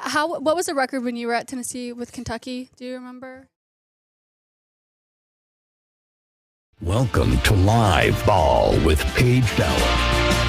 What was the record when you were at Tennessee with Kentucky? Do you remember? Welcome to Live Ball with Paige Dauer.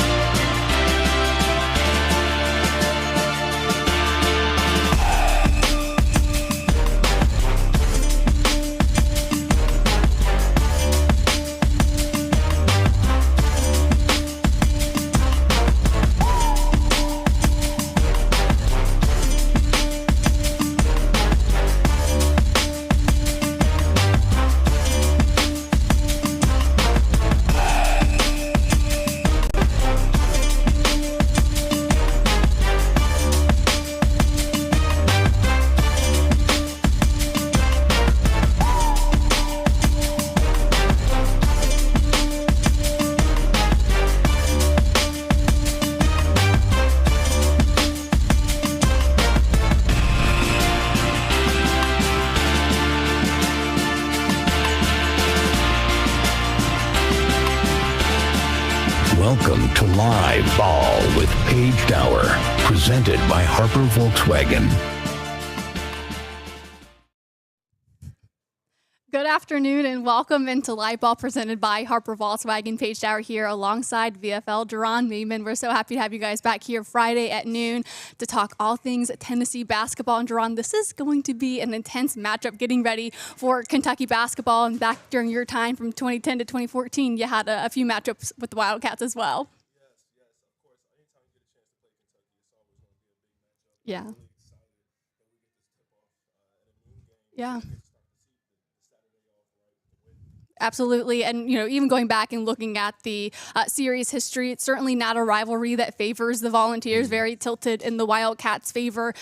Welcome to Live Ball with Paige Dauer, presented by Harper Volkswagen. Good afternoon and welcome into Live Ball presented by Harper Volkswagen. Paige Dauer here alongside VFL Jeronne, Maymon. We're so happy to have you guys back here Friday at noon to talk all things Tennessee basketball. And Jeronne, this is going to be an intense matchup getting ready for Kentucky basketball. And back during your time from 2010 to 2014, you had a few matchups with the Wildcats as well. Yeah. Yeah. Absolutely. And, even going back and looking at the series history, it's certainly not a rivalry that favors the Volunteers, very tilted in the Wildcats' favor.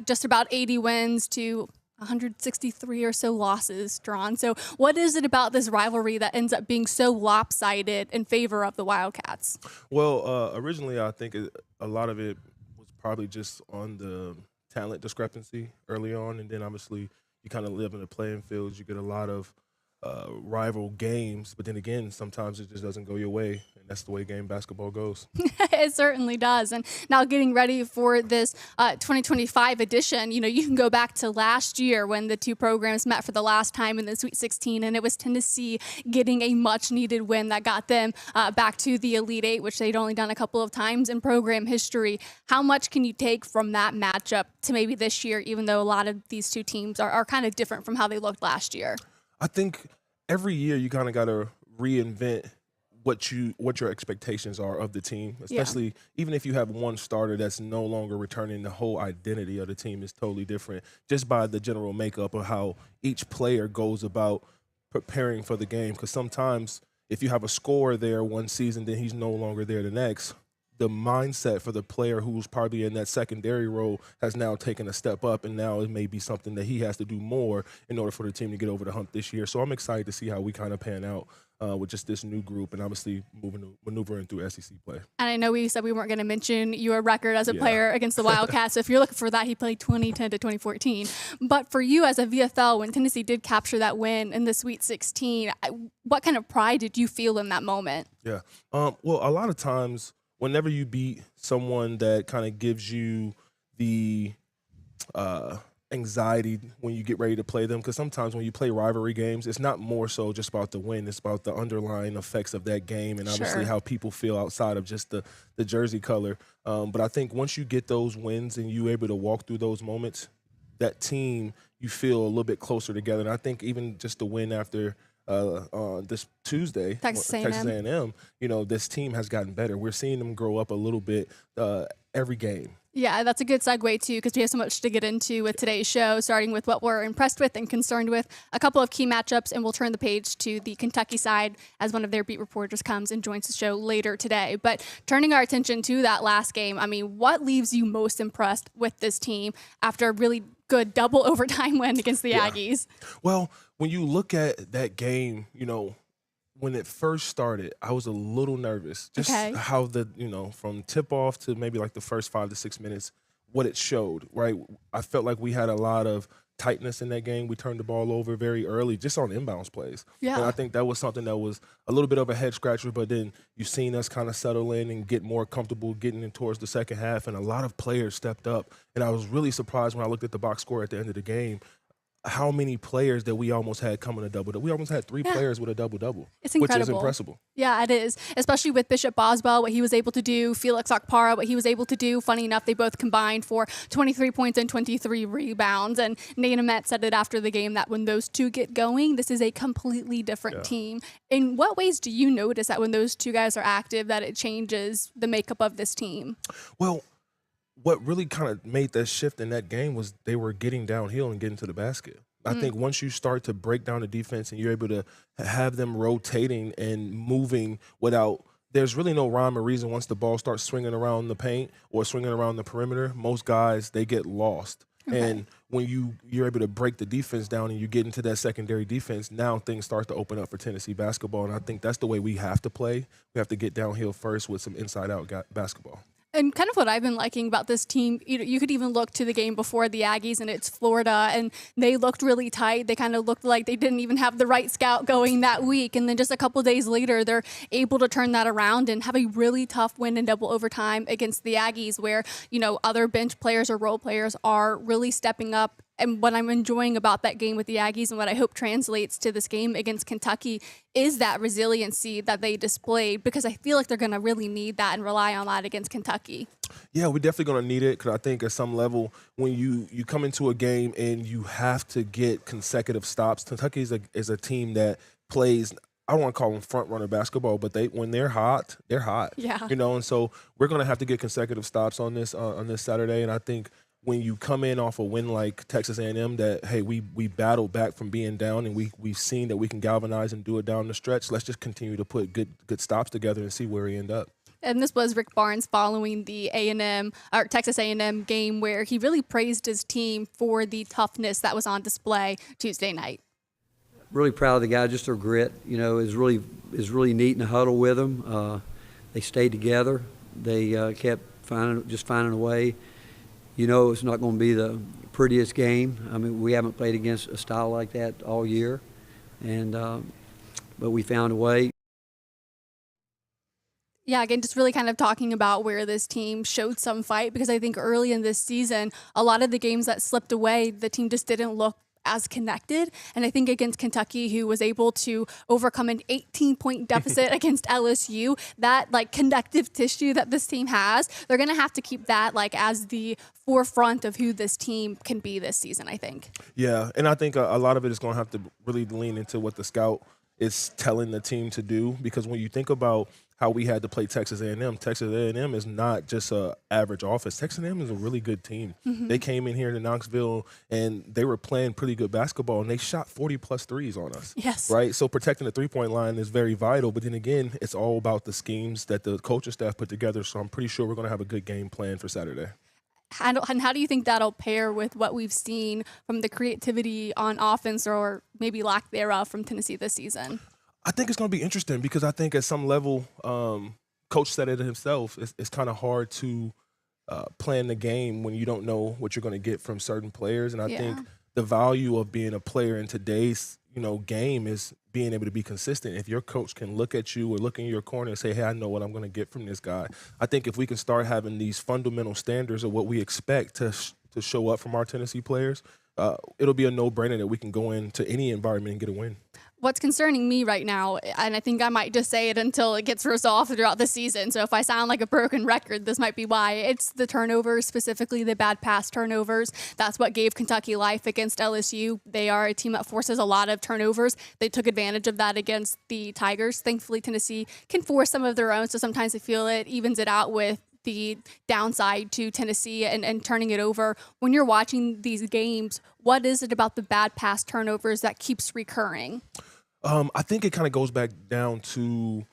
Just about 80 wins to 163 or so losses drawn. So what is it about this rivalry that ends up being so lopsided in favor of the Wildcats? Well, originally I think a lot of it was probably just on the talent discrepancy early on, and then obviously you kind of live in the playing fields. You get a lot of rival games, but then again, sometimes it just doesn't go your way, and that's the way game basketball goes. It certainly does. And now getting ready for this 2025 edition, you can go back to last year when the two programs met for the last time in the Sweet 16, and it was Tennessee getting a much-needed win that got them back to the Elite Eight, which they'd only done a couple of times in program history. How much can you take from that matchup to maybe this year, even though a lot of these two teams are kind of different from how they looked last year? I think every year you kind of got to reinvent what your expectations are of the team, especially even if you have one starter that's no longer returning. The whole identity of the team is totally different just by the general makeup of how each player goes about preparing for the game. Because sometimes if you have a scorer there one season, then he's no longer there the next. The mindset for the player who's probably in that secondary role has now taken a step up, and now it may be something that he has to do more in order for the team to get over the hump this year. So I'm excited to see how we kind of pan out with just this new group and obviously maneuvering through SEC play. And I know we said we weren't going to mention your record as a player against the Wildcats. So if you're looking for that, he played 2010 to 2014. But for you as a VFL, when Tennessee did capture that win in the Sweet 16, what kind of pride did you feel in that moment? Yeah. Well, a lot of times, whenever you beat someone that kind of gives you the anxiety when you get ready to play them, because sometimes when you play rivalry games, it's not more so just about the win. It's about the underlying effects of that game and obviously how people feel outside of just the jersey color. But I think once you get those wins and you're able to walk through those moments, that team, you feel a little bit closer together. And I think even just the win after this Tuesday, Texas A&M, this team has gotten better. We're seeing them grow up a little bit every game. Yeah, that's a good segue, too, because we have so much to get into with today's show, starting with what we're impressed with and concerned with, a couple of key matchups, and we'll turn the page to the Kentucky side as one of their beat reporters comes and joins the show later today. But turning our attention to that last game, what leaves you most impressed with this team after a really good double overtime win against the Aggies? Well, when you look at that game, when it first started, I was a little nervous. Just how from tip-off to maybe like the first 5 to 6 minutes, what it showed, right? I felt like we had a lot of tightness in that game. We turned the ball over very early just on inbounds plays. Yeah. And I think that was something that was a little bit of a head scratcher, but then you've seen us kind of settle in and get more comfortable getting in towards the second half, and a lot of players stepped up. And I was really surprised when I looked at the box score at the end of the game how many players that we almost had coming to double-double. We almost had 3 players with a double-double. It's incredible. Which is impressive. Yeah, it is, especially with Bishop Boswell, what he was able to do, Felix Okpara, what he was able to do. Funny enough, they both combined for 23 points and 23 rebounds. And Nate Met said it after the game that when those two get going, this is a completely different team. In what ways do you notice that when those two guys are active, that it changes the makeup of this team? Well, what really kind of made that shift in that game was they were getting downhill and getting to the basket. I think once you start to break down the defense and you're able to have them rotating and moving without – there's really no rhyme or reason once the ball starts swinging around the paint or swinging around the perimeter. Most guys, they get lost. Okay. And when you're able to break the defense down and you get into that secondary defense, now things start to open up for Tennessee basketball. And I think that's the way we have to play. We have to get downhill first with some inside-out basketball. And kind of what I've been liking about this team, you could even look to the game before the Aggies, and it's Florida, and they looked really tight. They kind of looked like they didn't even have the right scout going that week. And then just a couple days later, they're able to turn that around and have a really tough win in double overtime against the Aggies, where, other bench players or role players are really stepping up. And what I'm enjoying about that game with the Aggies and what I hope translates to this game against Kentucky is that resiliency that they displayed, because I feel like they're going to really need that and rely on that against Kentucky. Yeah, we're definitely going to need it, because I think at some level when you come into a game and you have to get consecutive stops, Kentucky is a team that plays – I don't want to call them front runner basketball, but when they're hot, they're hot. Yeah. And so we're going to have to get consecutive stops on this Saturday, and I think – when you come in off a win like Texas A&M that, hey, we battled back from being down and we've seen that we can galvanize and do it down the stretch, let's just continue to put good stops together and see where we end up. And this was Rick Barnes following the Texas A&M game, where he really praised his team for the toughness that was on display Tuesday night. Really proud of the guys, just their grit. Is really neat in the huddle with them. They stayed together. They kept finding a way. It's not going to be the prettiest game. I mean, we haven't played against a style like that all year, but we found a way. Yeah, again, just really kind of talking about where this team showed some fight, because I think early in this season, a lot of the games that slipped away, the team just didn't look as connected. And I think against Kentucky, who was able to overcome an 18-point deficit against LSU, that connective tissue that this team has, they're going to have to keep that as the forefront of who this team can be this season, I think. Yeah, and I think a lot of it is going to have to really lean into what the scout is telling the team to do, because when you think about how we had to play Texas A&M is not just an average offense. Texas A&M is a really good team. Mm-hmm. They came in here to Knoxville, and they were playing pretty good basketball, and they shot 40-plus threes on us. Yes. Right? So protecting the three-point line is very vital, but then again, it's all about the schemes that the coaching staff put together, so I'm pretty sure we're going to have a good game plan for Saturday. And how do you think that'll pair with what we've seen from the creativity on offense, or maybe lack thereof, from Tennessee this season? I think it's going to be interesting, because I think at some level, Coach said it himself, it's kind of hard to plan the game when you don't know what you're going to get from certain players. And I think the value of being a player in today's game is being able to be consistent. If your coach can look at you or look in your corner and say, hey, I know what I'm going to get from this guy. I think if we can start having these fundamental standards of what we expect to show up from our Tennessee players, it'll be a no-brainer that we can go into any environment and get a win. What's concerning me right now, and I think I might just say it until it gets resolved throughout the season, so if I sound like a broken record, this might be why. It's the turnovers, specifically the bad pass turnovers. That's what gave Kentucky life against LSU. They are a team that forces a lot of turnovers. They took advantage of that against the Tigers. Thankfully, Tennessee can force some of their own, so sometimes I feel it evens it out with the downside to Tennessee and turning it over. When you're watching these games, what is it about the bad pass turnovers that keeps recurring? I think it kind of goes back down to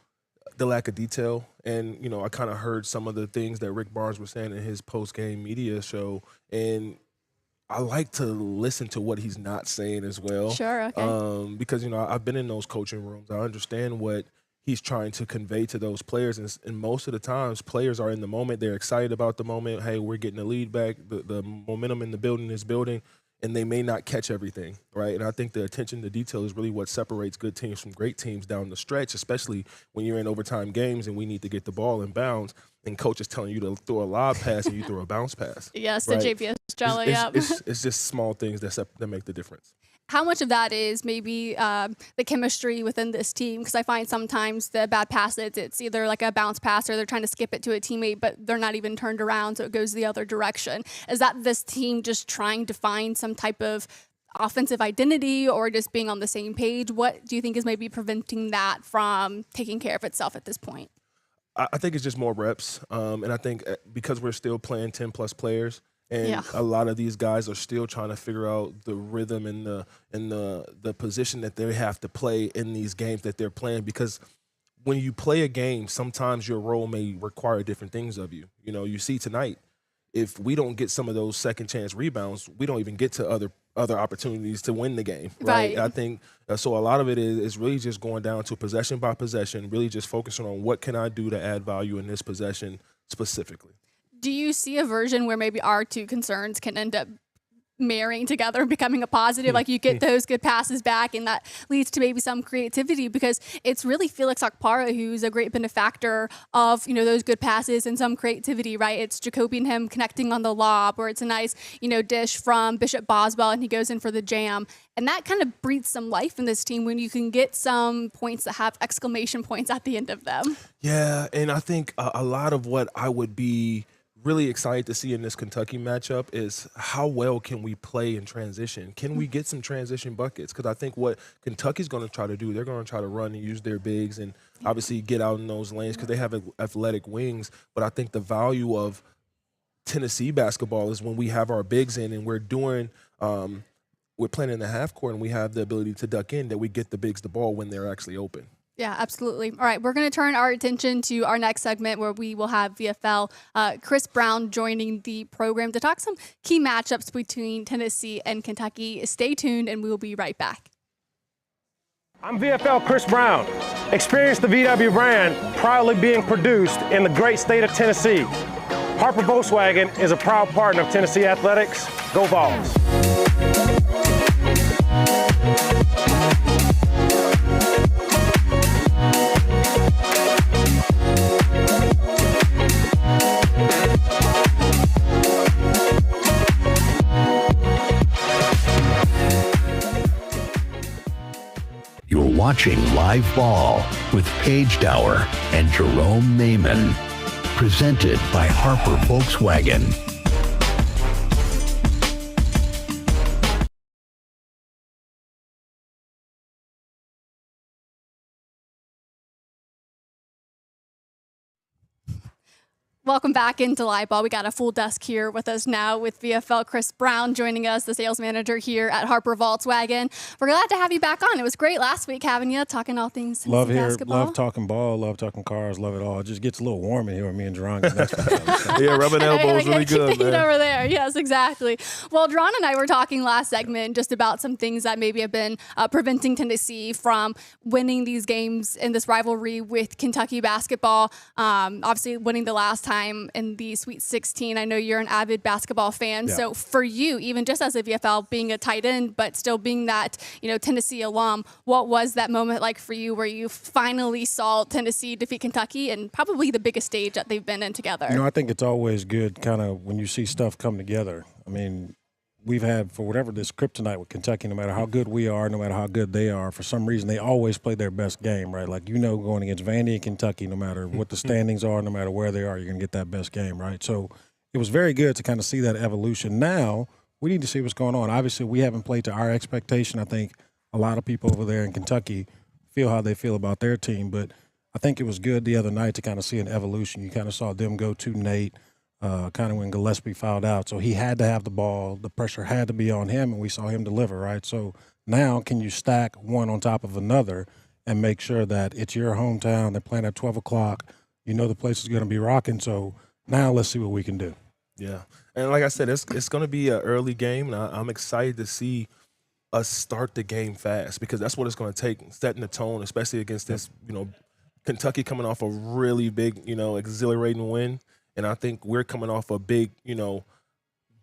the lack of detail. And, I kind of heard some of the things that Rick Barnes was saying in his post-game media show. And I like to listen to what he's not saying as well. Sure, okay. Because, I've been in those coaching rooms. I understand what he's trying to convey to those players. And most of the times, players are in the moment. They're excited about the moment. Hey, we're getting the lead back. The momentum in the building is building. and they may not catch everything, right? And I think the attention to detail is really what separates good teams from great teams down the stretch, especially when you're in overtime games and we need to get the ball in bounds, and coach is telling you to throw a lob pass and you throw a bounce pass. Yes, right? the JPS jelly, it's just small things that make the difference. How much of that is maybe the chemistry within this team? Because I find sometimes the bad passes, it's either like a bounce pass or they're trying to skip it to a teammate, but they're not even turned around, so it goes the other direction. Is that this team just trying to find some type of offensive identity or just being on the same page? What do you think is maybe preventing that from taking care of itself at this point? I think it's just more reps, and I think because we're still playing 10-plus players, and a lot of these guys are still trying to figure out the rhythm and the position that they have to play in these games that they're playing. Because when you play a game, sometimes your role may require different things of you. You know, you see tonight, if we don't get some of those second chance rebounds, we don't even get to other opportunities to win the game, right? I think so. A lot of it is really just going down to possession by possession, really just focusing on what can I do to add value in this possession specifically. Do you see a version where maybe our two concerns can end up marrying together and becoming a positive? Like you get those good passes back and that leads to maybe some creativity, because it's really Felix Akpara who's a great benefactor of, those good passes and some creativity, right? It's Jacoby and him connecting on the lob, or it's a nice, dish from Bishop Boswell and he goes in for the jam. And that kind of breathes some life in this team when you can get some points that have exclamation points at the end of them. Yeah, and I think a lot of what I would be really excited to see in this Kentucky matchup is how well can we play in transition? Can we get some transition buckets? Because I think what Kentucky's going to try to do, they're going to try to run and use their bigs and obviously get out in those lanes because they have athletic wings. But I think the value of Tennessee basketball is when we have our bigs in and we're playing in the half court and we have the ability to duck in, that we get the bigs the ball when they're actually open. Yeah, absolutely. All right, we're going to turn our attention to our next segment where we will have VFL Chris Brown joining the program to talk some key matchups between Tennessee and Kentucky. Stay tuned, and we will be right back. I'm VFL Chris Brown. Experience the VW brand proudly being produced in the great state of Tennessee. Harper Volkswagen is a proud partner of Tennessee Athletics. Go Vols. You're watching Live Ball with Paige Dauer and Jeronne Maymon. Presented by Harper Volkswagen. Welcome back into Live Ball. We got a full desk here with us now with VFL Chris Brown joining us, the sales manager here at Harper Volkswagen. We're glad to have you back on. It was great last week having you, talking all things love here, basketball. Love talking ball, love talking cars, love it all. It just gets a little warm in here with me and Jeronne. Yeah, rubbing elbows really good, man. Over there. Yes, exactly. Well, Jeronne and I were talking last segment just about some things that maybe have been preventing Tennessee from winning these games in this rivalry with Kentucky basketball. Obviously, winning the last time in the Sweet 16. I know you're an avid basketball fan. Yeah. So for you, even just as a VFL, being a tight end, but still being that, Tennessee alum, what was that moment like for you where you finally saw Tennessee defeat Kentucky and probably the biggest stage that they've been in together? I think it's always good kind of when you see stuff come together. I mean, we've had, for whatever this kryptonite with Kentucky, no matter how good we are, no matter how good they are, for some reason they always play their best game, right? Like, going against Vandy and Kentucky, no matter what the standings are, no matter where they are, you're going to get that best game, right? So it was very good to kind of see that evolution. Now we need to see what's going on. Obviously, we haven't played to our expectation. I think a lot of people over there in Kentucky feel how they feel about their team, but I think it was good the other night to kind of see an evolution. You kind of saw them go to Nate, kind of when Gillespie fouled out. So he had to have the ball. The pressure had to be on him, and we saw him deliver, right? So now can you stack one on top of another and make sure that it's your hometown, they're playing at 12 o'clock, the place is going to be rocking. So now let's see what we can do. Yeah. And like I said, it's going to be an early game, and I'm excited to see us start the game fast because that's what it's going to take, setting the tone, especially against this, Kentucky coming off a really big, exhilarating win. And I think we're coming off a big,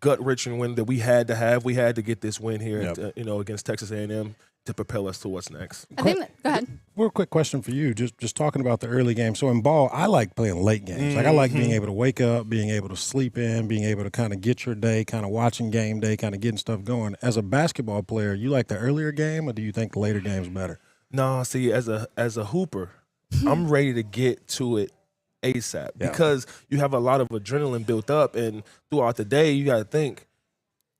gut-wrenching win that we had to have. We had to get this win here, Yep. against Texas A&M to propel us to what's next. I think go ahead. Real quick question for you, just talking about the early game. So in ball, I like playing late games. Like I like being able to wake up, being able to sleep in, being able to kind of get your day, kind of watching game day, kind of getting stuff going. As a basketball player, you like the earlier game, or do you think the later game's better? No, see, as a hooper, I'm ready to get to it ASAP because you have a lot of adrenaline built up, and throughout the day, you got to think,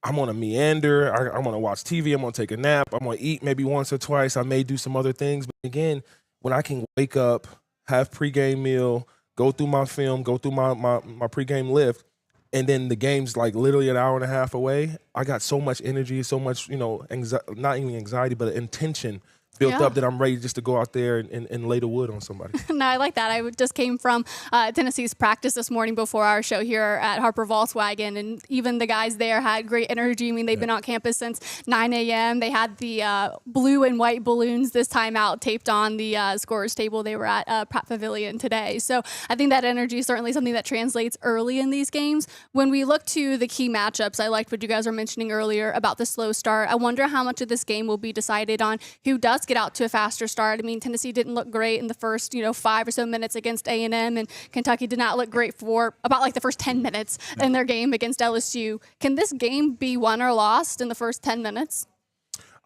I'm going to meander, I'm going to watch TV, I'm going to take a nap, I'm going to eat maybe once or twice, I may do some other things. But again, when I can wake up, have pregame meal, go through my film, go through my pregame lift, and then the game's like literally an hour and a half away, I got so much energy, so much, not even anxiety, but intention built up that I'm ready just to go out there and lay the wood on somebody. No, I like that. I just came from Tennessee's practice this morning before our show here at Harper Volkswagen, and even the guys there had great energy. I mean, they've been on campus since 9 a.m. They had the blue and white balloons this time out taped on the scorer's table. They were at Pratt Pavilion today. So I think that energy is certainly something that translates early in these games. When we look to the key matchups, I liked what you guys were mentioning earlier about the slow start. I wonder how much of this game will be decided on who does get out to a faster start. I mean, Tennessee didn't look great in the first, 5 or so minutes against A&M, and Kentucky did not look great for about like the first 10 minutes in their game against LSU. Can this game be won or lost in the first 10 minutes?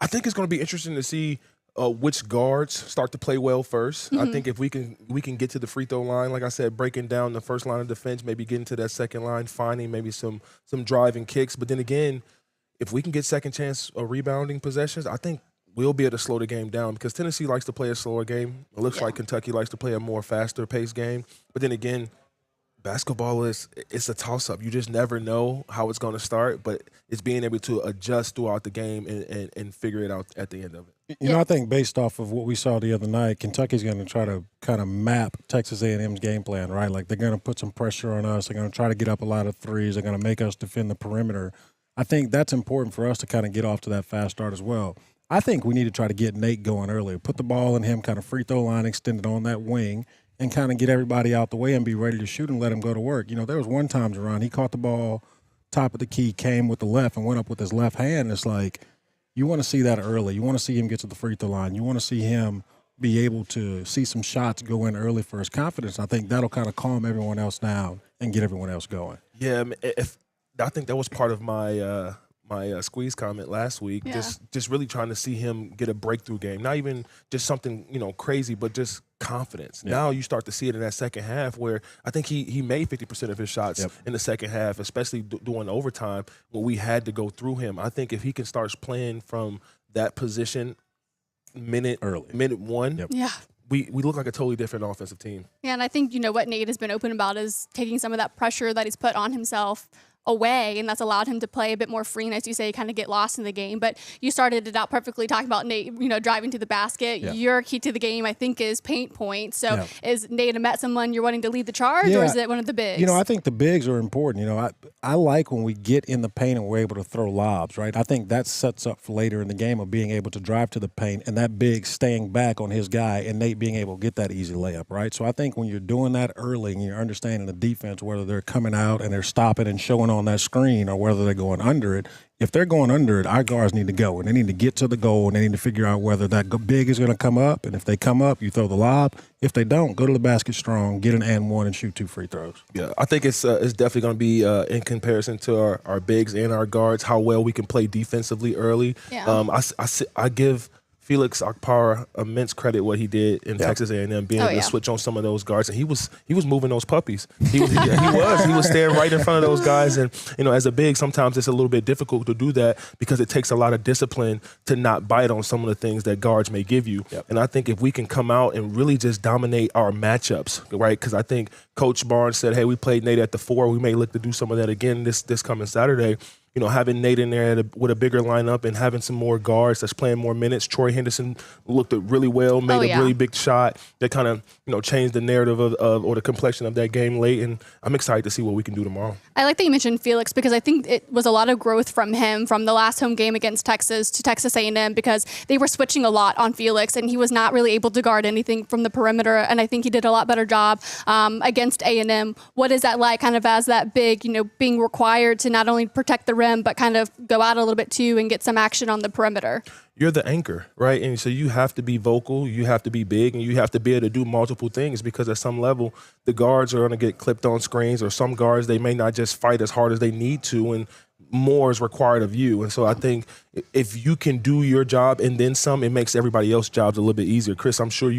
I think it's going to be interesting to see which guards start to play well first. I think if we can get to the free throw line, like I said, breaking down the first line of defense, maybe getting to that second line, finding maybe some driving kicks. But then again, if we can get second chance rebounding possessions, I think we'll be able to slow the game down because Tennessee likes to play a slower game. It looks like Kentucky likes to play a more faster-paced game. But then again, basketball it's a toss-up. You just never know how it's going to start, but it's being able to adjust throughout the game and figure it out at the end of it. I think based off of what we saw the other night, Kentucky's going to try to kind of map Texas A&M's game plan, right? Like they're going to put some pressure on us. They're going to try to get up a lot of threes. They're going to make us defend the perimeter. I think that's important for us to kind of get off to that fast start as well. I think we need to try to get Nate going earlier, put the ball in him, kind of free throw line extended on that wing, and kind of get everybody out the way and be ready to shoot and let him go to work. There was one time, Jeronne, he caught the ball top of the key, came with the left, and went up with his left hand. It's like you want to see that early. You want to see him get to the free throw line. You want to see him be able to see some shots go in early for his confidence. I think that'll kind of calm everyone else down and get everyone else going. Yeah, I think that was part of my my squeeze comment last week, just really trying to see him get a breakthrough game. Not even just something, crazy, but just confidence. Yeah. Now you start to see it in that second half where I think he made 50% of his shots in the second half, especially during overtime when we had to go through him. I think if he can start playing from that position minute one, we look like a totally different offensive team. Yeah, and I think, what Nate has been open about is taking some of that pressure that he's put on himself away, and that's allowed him to play a bit more free and, as you say, kind of get lost in the game. But you started it out perfectly talking about Nate, driving to the basket. Your key to the game, I think, is paint points. So is Nate someone you're wanting to lead the charge, or is it one of the bigs? I think the bigs are important. I like when we get in the paint and we're able to throw lobs, right? I think that sets up for later in the game of being able to drive to the paint and that big staying back on his guy and Nate being able to get that easy layup, right? So I think when you're doing that early and you're understanding the defense, whether they're coming out and they're stopping and showing on that screen or whether they're going under it, if they're going under it, our guards need to go, and they need to get to the goal, and they need to figure out whether that big is going to come up, and if they come up, you throw the lob. If they don't, go to the basket strong, get an and one, and shoot 2 free throws. Yeah, I think it's definitely going to be in comparison to our bigs and our guards, how well we can play defensively early. Yeah. I give Felix Akpara immense credit what he did in Texas A&M, being able to switch on some of those guards, and he was moving those puppies. He was standing right in front of those guys, and as a big, sometimes it's a little bit difficult to do that because it takes a lot of discipline to not bite on some of the things that guards may give you. And I think if we can come out and really just dominate our matchups, right? Because I think Coach Barnes said, "Hey, we played Nate at the 4. We may look to do some of that again this coming Saturday." having Nate in there with a bigger lineup and having some more guards that's playing more minutes. Troy Henderson looked really well, made a really big shot that kind of, changed the narrative of or the complexion of that game late. And I'm excited to see what we can do tomorrow. I like that you mentioned Felix because I think it was a lot of growth from him from the last home game against Texas to Texas A&M because they were switching a lot on Felix and he was not really able to guard anything from the perimeter. And I think he did a lot better job against A&M. What is that like kind of as that big, being required to not only protect the rim, but kind of go out a little bit too and get some action on the perimeter? You're the anchor, right? And so you have to be vocal, you have to be big, and you have to be able to do multiple things because at some level, the guards are going to get clipped on screens, or some guards, they may not just fight as hard as they need to, and more is required of you. And so I think if you can do your job and then some, it makes everybody else's jobs a little bit easier. Chris, I'm sure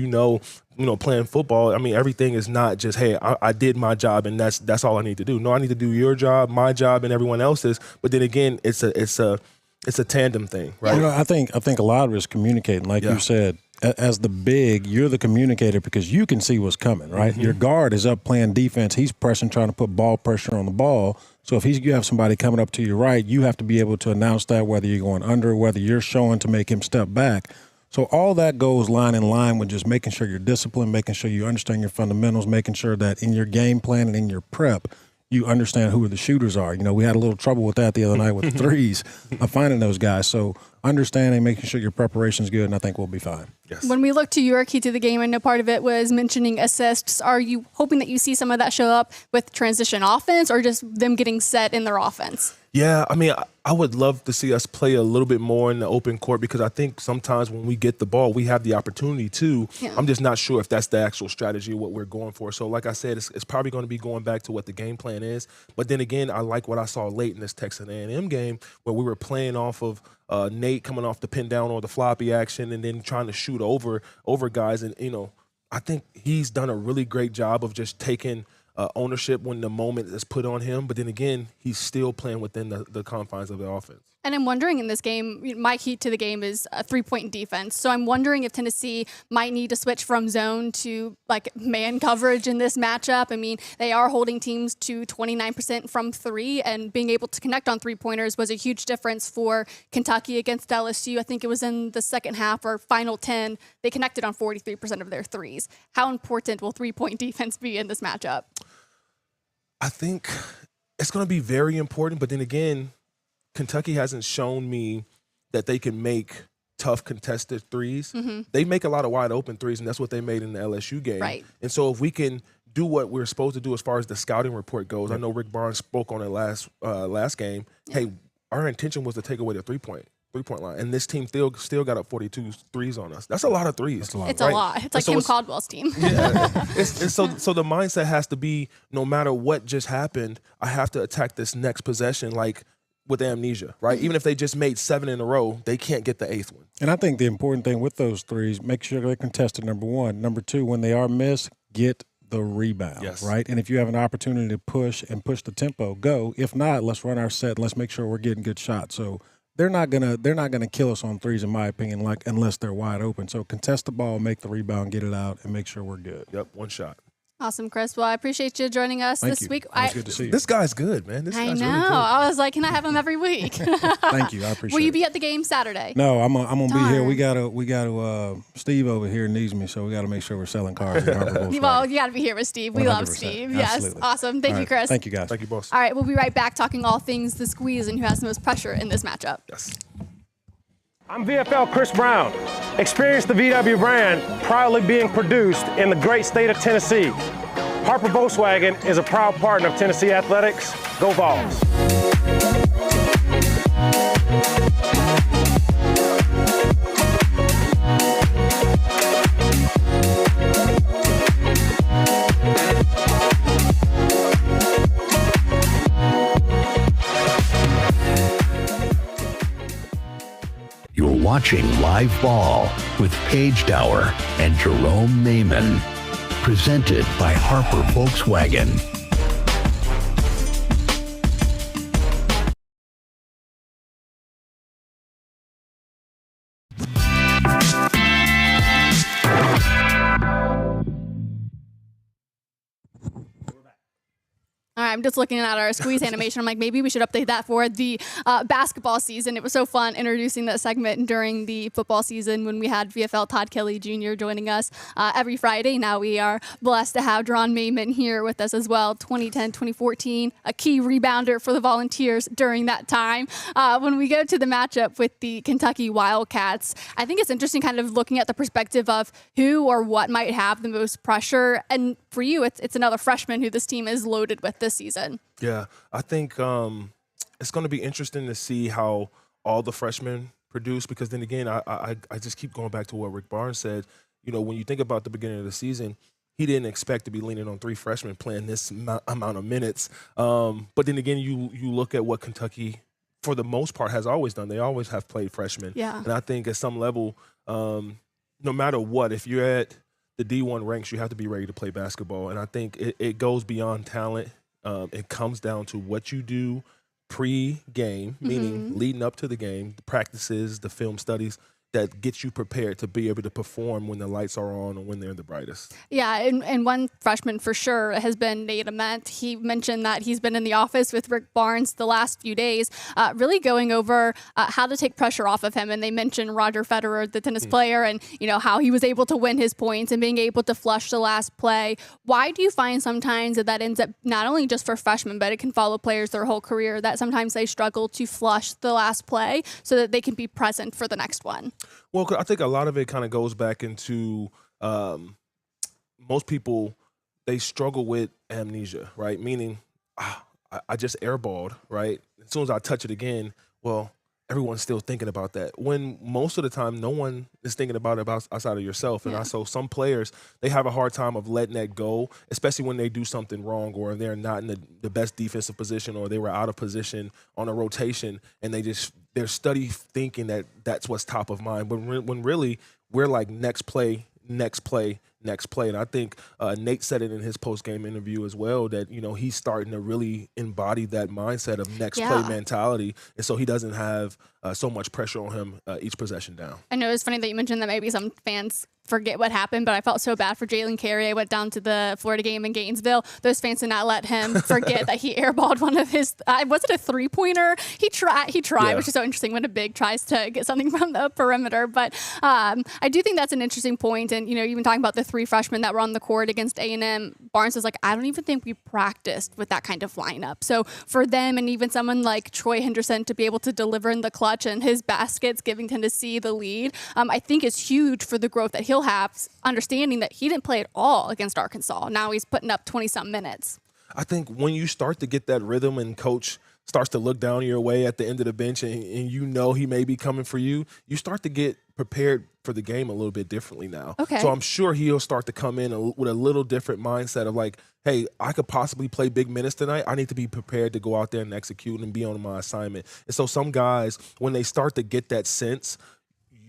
playing football, I mean, everything is not just, hey, I did my job and that's all I need to do. No, I need to do your job, my job, and everyone else's. But then again, it's a tandem thing, right? I think a lot of it is communicating. Like you said, as the big, you're the communicator because you can see what's coming, right? Mm-hmm. Your guard is up playing defense. He's pressing, trying to put ball pressure on the ball. So if you have somebody coming up to your right, you have to be able to announce that, whether you're going under, whether you're showing to make him step back. So all that goes line in line with just making sure you're disciplined, making sure you understand your fundamentals, making sure that in your game plan and in your prep, you understand who the shooters are. We had a little trouble with that the other night with the threes, finding those guys. So understanding, making sure your preparation is good, and I think we'll be fine. Yes. When we look to your key to the game, I know part of it was mentioning assists. Are you hoping that you see some of that show up with transition offense or just them getting set in their offense? Yeah, I mean, I would love to see us play a little bit more in the open court because I think sometimes when we get the ball, we have the opportunity to. Yeah. I'm just not sure if that's the actual strategy of what we're going for. So like I said, it's probably going to be going back to what the game plan is. But then again, I like what I saw late in this Texas A&M game where we were playing off of Nate coming off the pin down or the floppy action and then trying to shoot over guys. And, I think he's done a really great job of just taking ownership when the moment is put on him. But then again, he's still playing within the confines of the offense. And I'm wondering in this game, my key to the game is a three-point defense. So I'm wondering if Tennessee might need to switch from zone to like man coverage in this matchup. I mean, they are holding teams to 29% from three, and being able to connect on three-pointers was a huge difference for Kentucky against LSU. I think it was in the second half or final 10. They connected on 43% of their threes. How important will three-point defense be in this matchup? I think it's going to be very important, but then again, Kentucky hasn't shown me that they can make tough contested threes. Mm-hmm. They make a lot of wide open threes, and that's what they made in the LSU game. Right. And so if we can do what we're supposed to do as far as the scouting report goes, I know Rick Barnes spoke on it last game. Yeah. Hey, our intention was to take away the three-point line, and this team still got up 42 threes on us. That's a lot of threes. It's a lot. It's like Kim Caldwell's team. Yeah. So the mindset has to be, no matter what just happened, I have to attack this next possession like with amnesia, right? Mm-hmm. Even if they just made 7 in a row, they can't get the 8th one. And I think the important thing with those threes, make sure they're contested, number one. Number two, when they are missed, get the rebound, yes. Right? And if you have an opportunity to push the tempo, go. If not, let's run our set. Let's make sure we're getting good shots. So they're not gonna kill us on threes, in my opinion, unless they're wide open. So contest the ball, make the rebound, get it out, and make sure we're good. Yep, one shot. Awesome, Chris. Well, I appreciate you joining us this week. It's good to see you. This guy's good, man. This guy's know. Really good. I was like, can I have him every week? Thank you. I appreciate it. Will you be at the game Saturday? No, I'm gonna be here. We gotta. Steve over here needs me, so we gotta make sure we're selling cars. Well, you gotta be here with Steve. We love Steve. Absolutely. Yes, awesome. Thank you, Chris. Thank you, guys. Thank you, boss. All right, we'll be right back talking all things the squeeze and who has the most pressure in this matchup. Yes. I'm VFL Chris Brown. Experience the VW brand proudly being produced in the great state of Tennessee. Harper Volkswagen is a proud partner of Tennessee Athletics. Go Vols! You're watching Live Ball with Paige Dauer and Jeronne Maymon. Presented by Harper Volkswagen. All right, I'm just looking at our squeeze animation. I'm like, maybe we should update that for the basketball season. It was so fun introducing that segment during the football season when we had VFL Todd Kelly Jr. joining us every Friday. Now we are blessed to have Jeronne Maymon here with us as well. 2010, 2014, a key rebounder for the Volunteers during that time. When we go to the matchup with the Kentucky Wildcats, I think it's interesting kind of looking at the perspective of who or what might have the most pressure. And for you, it's another freshman who this team is loaded with this season. Yeah, I think it's going to be interesting to see how all the freshmen produce, because then again, I just keep going back to what Rick Barnes said. You know, when you think about the beginning of the season, he didn't expect to be leaning on 3 freshmen playing this amount of minutes. But then again, you look at what Kentucky, for the most part, has always done. They always have played freshmen. Yeah. And I think at some level, no matter what, if you're at the D1 ranks, you have to be ready to play basketball. And I think it goes beyond talent. It comes down to what you do pre-game, meaning leading up to the game, the practices, the film studies, that gets you prepared to be able to perform when the lights are on and when they're the brightest. Yeah, and one freshman for sure has been Nate Ament. He mentioned that he's been in the office with Rick Barnes the last few days, really going over how to take pressure off of him. And they mentioned Roger Federer, the tennis player, and how he was able to win his points and being able to flush the last play. Why do you find sometimes that ends up not only just for freshmen, but it can follow players their whole career, that sometimes they struggle to flush the last play so that they can be present for the next one? Well, I think a lot of it kind of goes back into most people, they struggle with amnesia, right? Meaning, I just airballed, right? As soon as I touch it again, well, everyone's still thinking about that. When most of the time, no one is thinking about it outside of yourself. And so some players, they have a hard time of letting that go, especially when they do something wrong or they're not in the best defensive position or they were out of position on a rotation and they're study thinking that that's what's top of mind. But when really we're like next play, next play, next play. And I think Nate said it in his post-game interview as well, that, he's starting to really embody that mindset of next play mentality. And so he doesn't have so much pressure on him each possession down. I know it's funny that you mentioned that maybe some fans forget what happened, but I felt so bad for Jalen Carey. I went down to the Florida game in Gainesville. Those fans did not let him forget that he airballed one of his, was it a 3-pointer? He tried, which is so interesting when a big tries to get something from the perimeter. But I do think that's an interesting point. And, even talking about the 3 freshmen that were on the court against A&M, Barnes is like, I don't even think we practiced with that kind of lineup. So for them and even someone like Troy Henderson to be able to deliver in the clutch and his baskets giving Tennessee the lead, I think is huge for the growth that he'll have, understanding that he didn't play at all against Arkansas. Now he's putting up 20-some minutes. I think when you start to get that rhythm and coach starts to look down your way at the end of the bench and he may be coming for you, you start to get prepared for the game a little bit differently now. Okay. So I'm sure he'll start to come in with a little different mindset of like, hey, I could possibly play big minutes tonight. I need to be prepared to go out there and execute and be on my assignment. And so some guys, when they start to get that sense,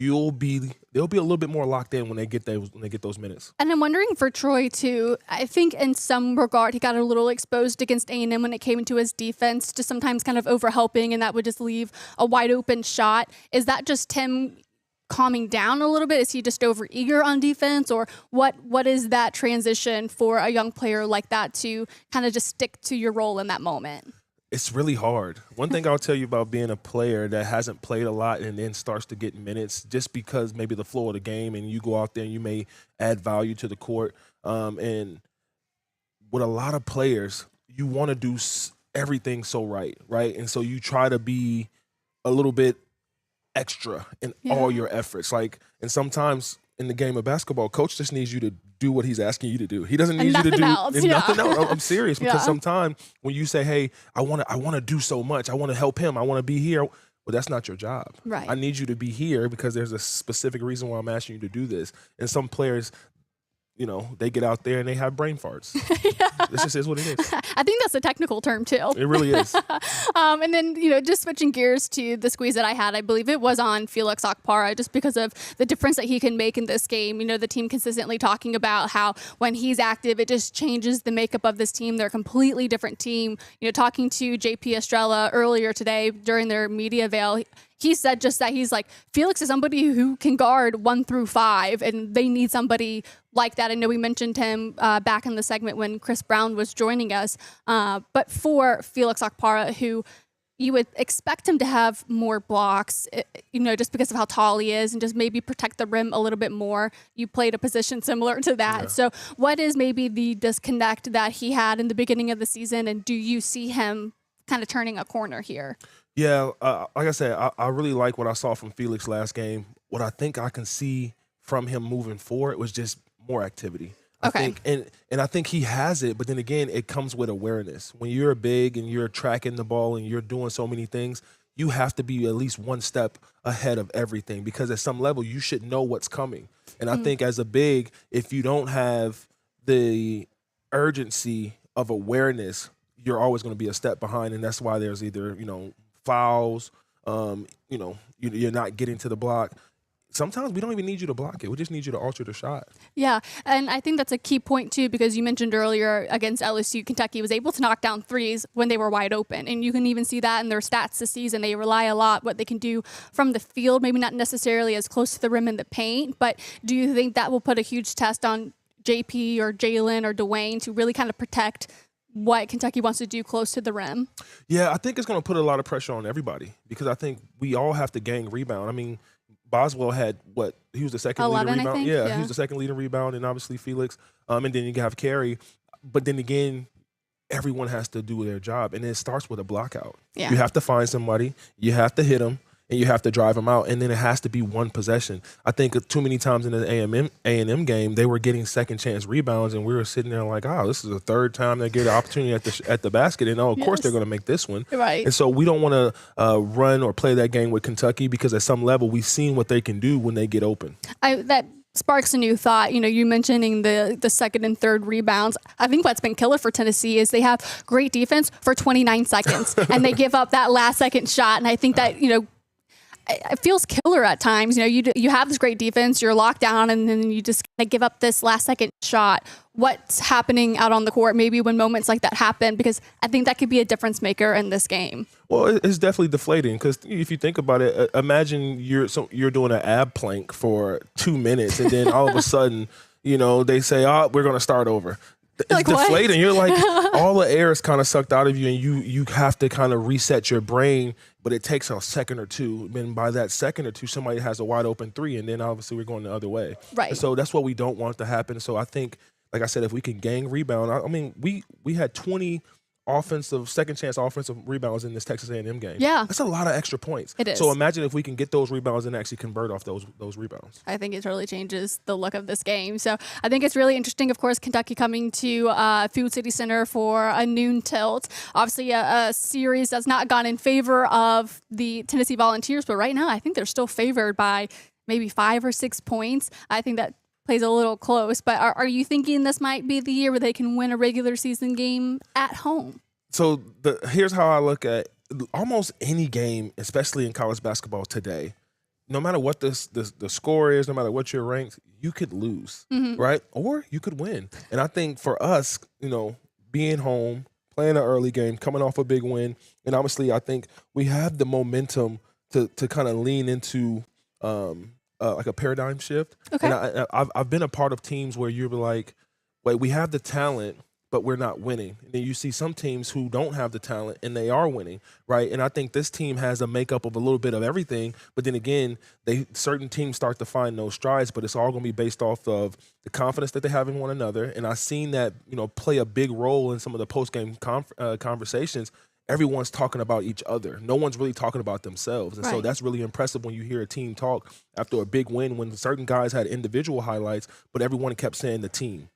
they'll be a little bit more locked in when they get those minutes. And I'm wondering for Troy too. I think in some regard he got a little exposed against A&M when it came into his defense, just sometimes kind of overhelping, and that would just leave a wide open shot. Is that just him calming down a little bit? Is he just overeager on defense, or what is that transition for a young player like that to kind of just stick to your role in that moment? It's really hard. One thing I'll tell you about being a player that hasn't played a lot and then starts to get minutes just because maybe the flow of the game and you go out there and you may add value to the court. And with a lot of players, you want to do everything so right? And so you try to be a little bit extra in all your efforts. And sometimes in the game of basketball, coach just needs you to do what he's asking you to do. He doesn't need you to do nothing else. I'm serious, because sometimes when you say, hey, I want to do so much, I want to help him, I want to be here, well, that's not your job. Right. I need you to be here because there's a specific reason why I'm asking you to do this. And some players, they get out there and they have brain farts. This just is what it is. I think that's a technical term too. It really is. And then, just switching gears to the squeeze that I had, I believe it was on Felix Okpara, just because of the difference that he can make in this game. The team consistently talking about how when he's active, it just changes the makeup of this team. They're a completely different team. Talking to JP Estrella earlier today during their media avail, he said just that he's like, Felix is somebody who can guard 1 through 5, and they need somebody like that. I know we mentioned him back in the segment when Chris Brown was joining us, but for Felix Okpara, who you would expect him to have more blocks, just because of how tall he is and just maybe protect the rim a little bit more. You played a position similar to that. Yeah. So what is maybe the disconnect that he had in the beginning of the season, and do you see him kind of turning a corner here? Yeah, like I said, I really like what I saw from Felix last game. What I think I can see from him moving forward was just more activity. I think, and I think he has it, but then again, it comes with awareness. When you're big and you're tracking the ball and you're doing so many things, you have to be at least one step ahead of everything, because at some level you should know what's coming. And I think as a big, if you don't have the urgency of awareness, you're always going to be a step behind, and that's why there's either fouls, you're not getting to the block. Sometimes we don't even need you to block it. We just need you to alter the shot. Yeah, and I think that's a key point, too, because you mentioned earlier against LSU, Kentucky was able to knock down threes when they were wide open. And you can even see that in their stats this season. They rely a lot what they can do from the field, maybe not necessarily as close to the rim in the paint. But do you think that will put a huge test on JP or Jalen or Dwayne to really kind of protect what Kentucky wants to do close to the rim? Yeah, I think it's going to put a lot of pressure on everybody, because I think we all have to gang rebound. I mean, Boswell had he was the second leading rebound. I think. Yeah, he was the second leading rebound, and obviously Felix. And then you have Carey. But then again, everyone has to do their job, and it starts with a block out. Yeah. You have to find somebody, you have to hit them, and you have to drive them out, and then it has to be one possession. I think too many times in the A&M game, they were getting second chance rebounds, and we were sitting there like, this is the third time they get an opportunity at the basket, and of course they're going to make this one. Right. And so we don't want to run or play that game with Kentucky, because at some level we've seen what they can do when they get open. That sparks a new thought. You mentioning the second and third rebounds. I think what's been killer for Tennessee is they have great defense for 29 seconds, and they give up that last second shot. And I think that, it feels killer at times. You have this great defense, you're locked down, and then you just kind of give up this last second shot. What's happening out on the court maybe when moments like that happen? Because I think that could be a difference maker in this game. Well, it's definitely deflating, because if you think about it, imagine you're doing an ab plank for 2 minutes, and then all of a sudden, they say, we're going to start over. It's like, deflating. What? You're like, all the air is kind of sucked out of you, and you have to kind of reset your brain, but it takes a second or two. And by that second or two, somebody has a wide open three, and then obviously we're going the other way. Right. And so that's what we don't want to happen. So I think, like I said, if we can gang rebound, I mean, we had 20 second chance offensive rebounds in this Texas A&M game. Yeah. That's a lot of extra points. It is. So imagine if we can get those rebounds and actually convert off those rebounds. I think it totally changes the look of this game. So I think it's really interesting. Of course, Kentucky coming to Food City Center for a noon tilt. Obviously, a series that's not gone in favor of the Tennessee Volunteers, but right now I think they're still favored by maybe 5 or 6 points. I think that plays a little close, but are you thinking this might be the year where they can win a regular season game at home? So here's how I look at almost any game, especially in college basketball today. No matter what the score is, no matter what you're ranked, you could lose, right? Or you could win. And I think for us, being home, playing an early game, coming off a big win, and obviously I think we have the momentum to kind of lean into like a paradigm shift. Okay. And I've been a part of teams where you're like, wait, we have the talent, but we're not winning. And then you see some teams who don't have the talent and they are winning, right? And I think this team has a makeup of a little bit of everything, but then again, certain teams start to find those strides, but it's all going to be based off of the confidence that they have in one another. And I've seen that, play a big role in some of the post-game conversations. Everyone's talking about each other. No one's really talking about themselves. And so that's really impressive when you hear a team talk after a big win, when certain guys had individual highlights, but everyone kept saying the team.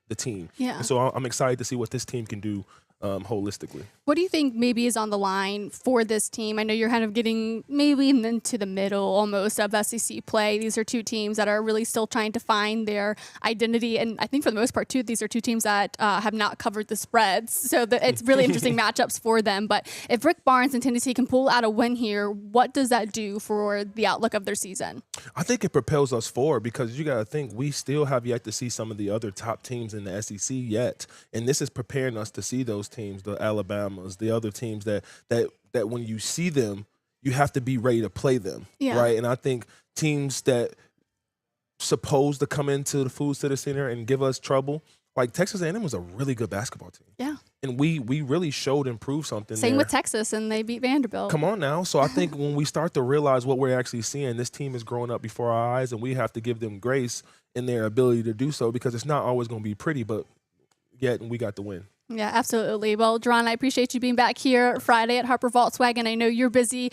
Yeah. And so I'm excited to see what this team can do holistically. What do you think maybe is on the line for this team? I know you're kind of getting maybe into the middle almost of SEC play. These are two teams that are really still trying to find their identity. And I think for the most part, too, these are two teams that have not covered the spreads. So it's really interesting matchups for them. But if Rick Barnes and Tennessee can pull out a win here, what does that do for the outlook of their season? I think it propels us forward, because you got to think we still have yet to see some of the other top teams in the SEC yet. And this is preparing us to see those teams, the Alabamas, the other teams that when you see them, you have to be ready to play them, Yeah. right? And I think teams that supposed to come into the Food Center Center and give us trouble, like Texas A&M was a really good basketball team. Yeah. And we really showed and proved something Same there. with Texas, and they beat Vanderbilt. Come on now. So I think when we start to realize what we're actually seeing, this team is growing up before our eyes, and we have to give them grace in their ability to do so, because it's not always going to be pretty, but yet we got the win. Yeah, absolutely. Well, Jeronne, I appreciate you being back here Friday at Harper Volkswagen. I know you're busy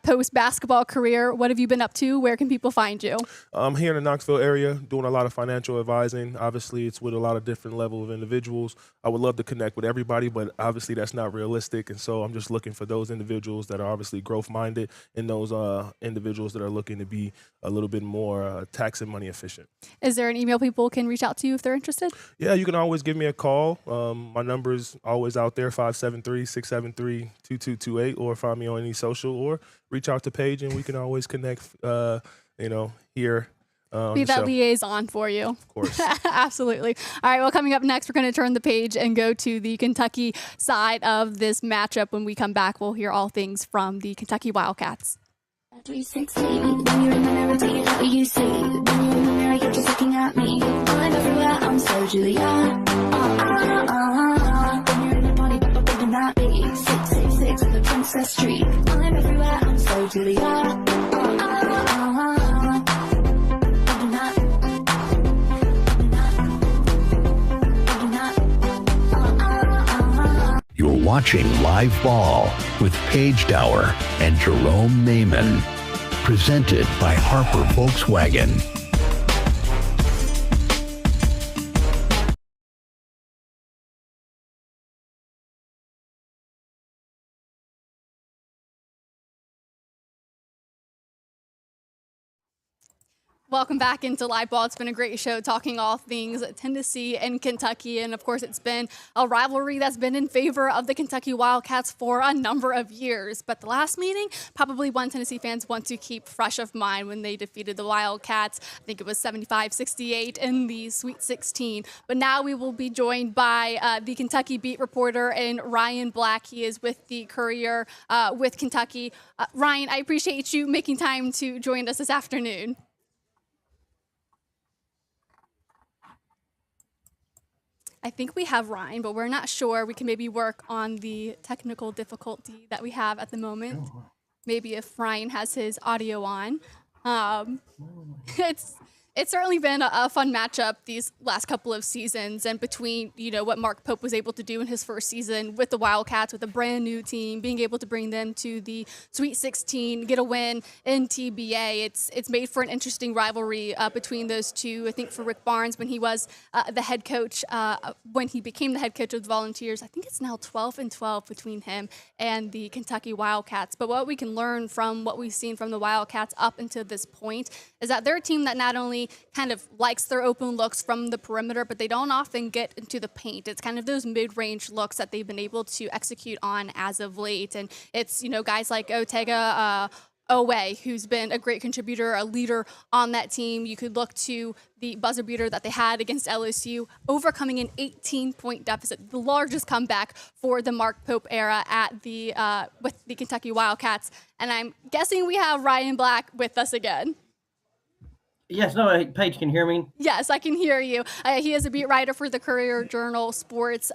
post-basketball career. What have you been up to? Where can people find you? I'm here in the Knoxville area doing a lot of financial advising. Obviously, it's with a lot of different level of individuals. I would love to connect with everybody, but obviously that's not realistic. And so I'm just looking for those individuals that are obviously growth-minded and those individuals that are looking to be a little bit more tax and money efficient. Is there an email people can reach out to you if they're interested? Yeah, you can always give me a call. My number is always out there, 573-673-2228, or find me on any social, or reach out to Paige and we can always connect, here. Be that liaison for you. Of course. Absolutely. All right, well, coming up next, we're going to turn the page and go to the Kentucky side of this matchup. When we come back, we'll hear all things from the Kentucky Wildcats. 316, when you're in the mirror, do you know what you see? When you're in the mirror, you're just looking at me. I'm everywhere, I'm so Julia. When you're in your body, but bigger than that be 666 on the Princess Street. I'm everywhere, I'm so Julia. You're watching Live Ball with Paige Dauer and Jeronne Maymon. Presented by Harper Volkswagen. Welcome back into Live Ball. It's been a great show talking all things Tennessee and Kentucky. And of course, it's been a rivalry that's been in favor of the Kentucky Wildcats for a number of years. But the last meeting, probably one Tennessee fans want to keep fresh of mind when they defeated the Wildcats. I think it was 75-68 in the Sweet 16. But now we will be joined by the Kentucky beat reporter and Ryan Black. He is with the Courier with Kentucky. Ryan, I appreciate you making time to join us this afternoon. I think we have Ryan, but we're not sure. We can maybe work on the technical difficulty that we have at the moment. Maybe if Ryan has his audio on. It's certainly been a fun matchup these last couple of seasons, and between, what Mark Pope was able to do in his first season with the Wildcats, with a brand new team, being able to bring them to the Sweet 16, get a win in TBA. It's made for an interesting rivalry between those two. I think for Rick Barnes, when he was the head coach, when he became the head coach of the Volunteers, I think it's now 12-12 between him and the Kentucky Wildcats. But what we can learn from what we've seen from the Wildcats up until this point is that they're a team that not only kind of likes their open looks from the perimeter, but they don't often get into the paint. It's kind of those mid-range looks that they've been able to execute on as of late. And it's, guys like Otega Owe, who's been a great contributor, a leader on that team. You could look to the buzzer beater that they had against LSU, overcoming an 18-point deficit, the largest comeback for the Mark Pope era at the with the Kentucky Wildcats. And I'm guessing we have Ryan Black with us again. Yes, no, Paige can hear me. Yes, I can hear you. He is a beat writer for the Courier Journal Sports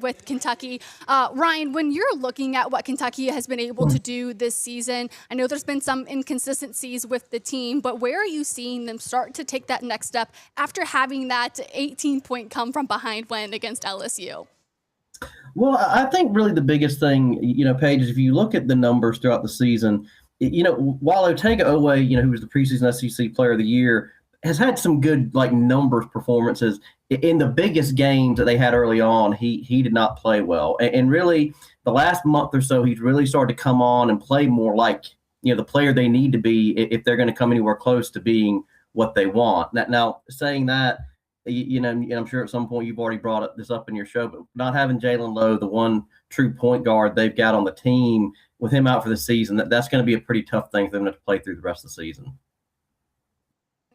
with Kentucky. Ryan, when you're looking at what Kentucky has been able to do this season, I know there's been some inconsistencies with the team, but where are you seeing them start to take that next step after having that 18-point come from behind win against LSU? Well, I think really the biggest thing, Paige, is if you look at the numbers throughout the season, while Otega Owe, who was the preseason SEC Player of the Year, has had some good numbers performances in the biggest games that they had early on. He did not play well, and really the last month or so he's really started to come on and play more like the player they need to be if they're going to come anywhere close to being what they want. Now saying that, I'm sure at some point you've already brought this up in your show, but not having Jalen Lowe, the one true point guard they've got on the team, with him out for the season, that's going to be a pretty tough thing for them to play through the rest of the season.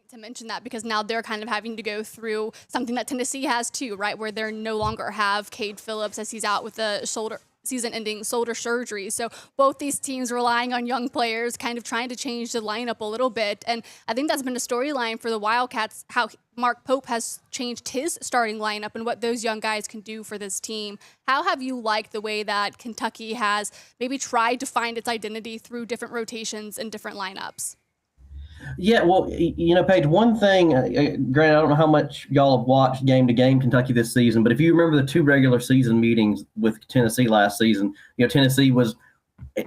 To mention that, because now they're kind of having to go through something that Tennessee has too, right? Where they no longer have Cade Phillips as he's out with a shoulder season-ending shoulder surgery. So both these teams relying on young players, kind of trying to change the lineup a little bit. And I think that's been a storyline for the Wildcats, how Mark Pope has changed his starting lineup and what those young guys can do for this team. How have you liked the way that Kentucky has maybe tried to find its identity through different rotations and different lineups? Yeah, well, Paige, one thing, granted, I don't know how much y'all have watched game-to-game Kentucky this season, but if you remember the 2 regular season meetings with Tennessee last season, Tennessee was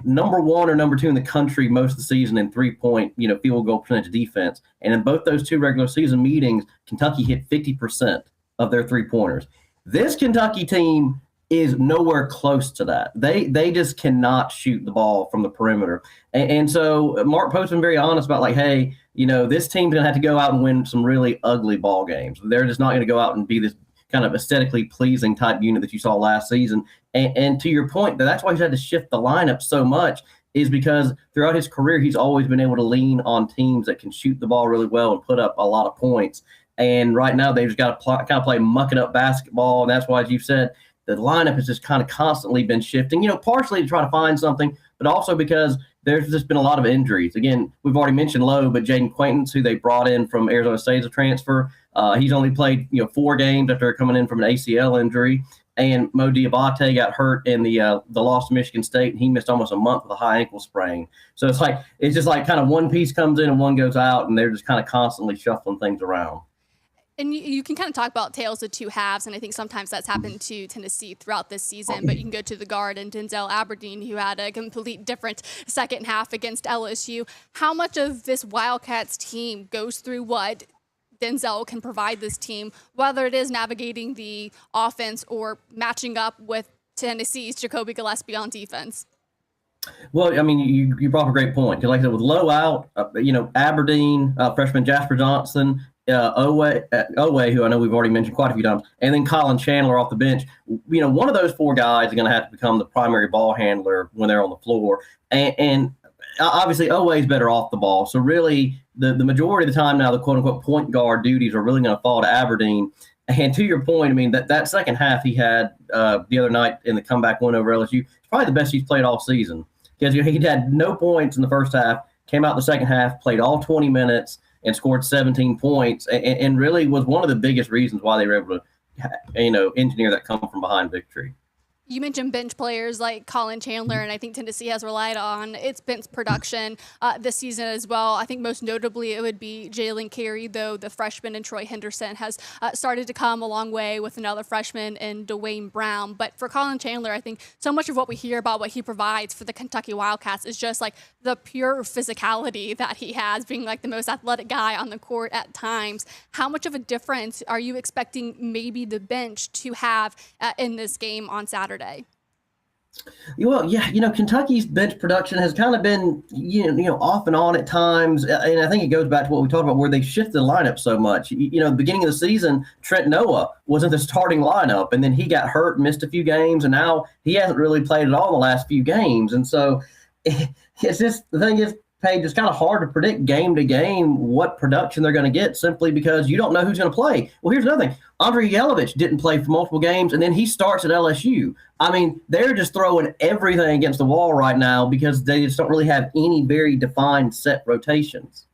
number 1 or number 2 in the country most of the season in three-point, field goal percentage defense. And in both those 2 regular season meetings, Kentucky hit 50% of their three-pointers. This Kentucky team is nowhere close to that. They just cannot shoot the ball from the perimeter. And so Mark Pope's been very honest about like, hey, this team's going to have to go out and win some really ugly ball games. They're just not going to go out and be this kind of aesthetically pleasing type unit that you saw last season. And to your point, that's why he's had to shift the lineup so much, is because throughout his career, he's always been able to lean on teams that can shoot the ball really well and put up a lot of points. And right now they've just got to kind of play mucking up basketball. And that's why, as you said, the lineup has just kind of constantly been shifting, partially to try to find something, but also because there's just been a lot of injuries. Again, we've already mentioned Lowe, but Jaden Quaintance, who they brought in from Arizona State as a transfer, he's only played 4 games after coming in from an ACL injury. And Mo Diabate got hurt in the loss to Michigan State, and he missed almost a month with a high ankle sprain. So it's just like kind of one piece comes in and one goes out, and they're just kind of constantly shuffling things around. And you can kind of talk about tales of two halves, and I think sometimes that's happened to Tennessee throughout this season. But you can go to the guard and Denzel Aberdeen, who had a complete different second half against LSU. How much of this Wildcats team goes through what Denzel can provide this team, whether it is navigating the offense or matching up with Tennessee's Jacoby Gillespie on defense? Well, I mean, you brought up a great point. Like I said, with Lowe out, Aberdeen, freshman Jasper Johnson, Owe, who I know we've already mentioned quite a few times, and then Colin Chandler off the bench. One of those 4 guys is going to have to become the primary ball handler when they're on the floor. And obviously, Owe is better off the ball. So really, the majority of the time now, the quote-unquote point guard duties are really going to fall to Aberdeen. And to your point, I mean, that second half he had the other night in the comeback win over LSU, it's probably the best he's played all season. Because he had no points in the first half, came out in the second half, played all 20 minutes, and scored 17 points, and really was one of the biggest reasons why they were able to, engineer that come from behind victory. You mentioned bench players like Colin Chandler, and I think Tennessee has relied on its bench production this season as well. I think most notably it would be Jalen Carey, though the freshman and Troy Henderson has started to come a long way with another freshman in Dwayne Brown. But for Colin Chandler, I think so much of what we hear about what he provides for the Kentucky Wildcats is just like the pure physicality that he has, being like the most athletic guy on the court at times. How much of a difference are you expecting maybe the bench to have in this game on Saturday? Well, yeah, Kentucky's bench production has kind of been, off and on at times. And I think it goes back to what we talked about, where they shifted the lineup so much. The beginning of the season, Trent Noah wasn't the starting lineup, and then he got hurt, missed a few games, and now he hasn't really played at all in the last few games. And so it's just, the thing is, Paige, it's kind of hard to predict game to game what production they're going to get simply because you don't know who's going to play. Well, here's another thing. Andre Yelovich didn't play for multiple games, and then he starts at LSU. I mean, they're just throwing everything against the wall right now because they just don't really have any very defined set rotations.